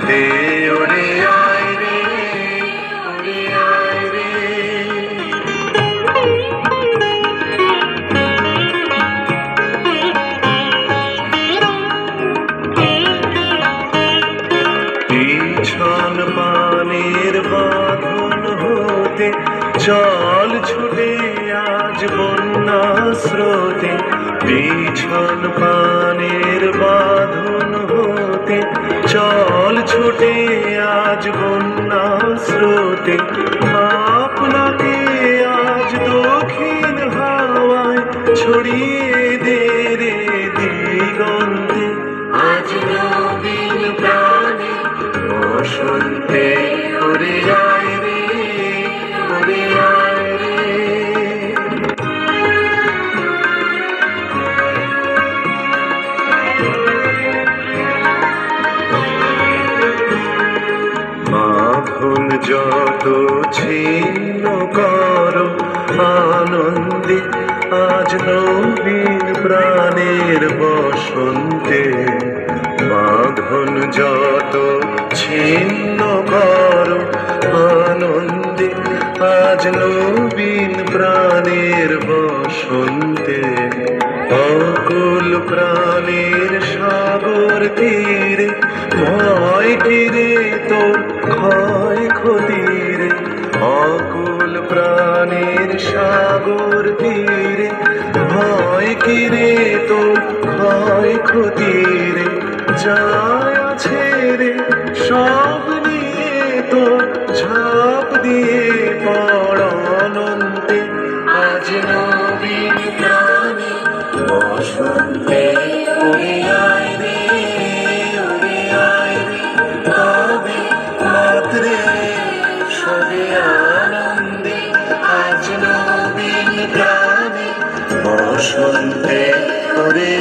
বসন্তে ওরে আয় রে, ওরে আয় রে। পিছন পানের বাঁধন হতে চল ছুটে আজ বন্যা স্রোতে, পিছন পানের বাঁধন হতে চল ছুটে আজ বন্যা স্রোতে। আপনাকে আজ দক্ষিণ হাওয়ায় ছড়িয়ে দে রে দিগন্তে, আজ নবীন প্রাণে বসন্তে ওরে আয় রে, ওরে আয় রে। বাঁধন যত ছিন্ন করো আনন্দে, আজ নবীন প্রাণের বসন্তে। বাঁধন যত ছিন্ন করো আনন্দে, আজ নবীন প্রাণের বসন্তে। অকুল প্রাণের সাগর তীরে ভয় কিরে তোর ক্ষয় ক্ষতিরে, অকুল প্রাণের সাগর তীরে ভয় কিরে তোর ক্ষয় ক্ষতিরে। যায় আছে রে সব নিয়ে তোর ঝাঁপ দিয়ে পড় অনন্তে, আজ নবীন প্রাণে বসন্তে ওরে আয় রে, ওরে আয় রে। তবে মাত্রে সবে আনন্দে, আজ নবীন প্রাণে বসন্তে ওরে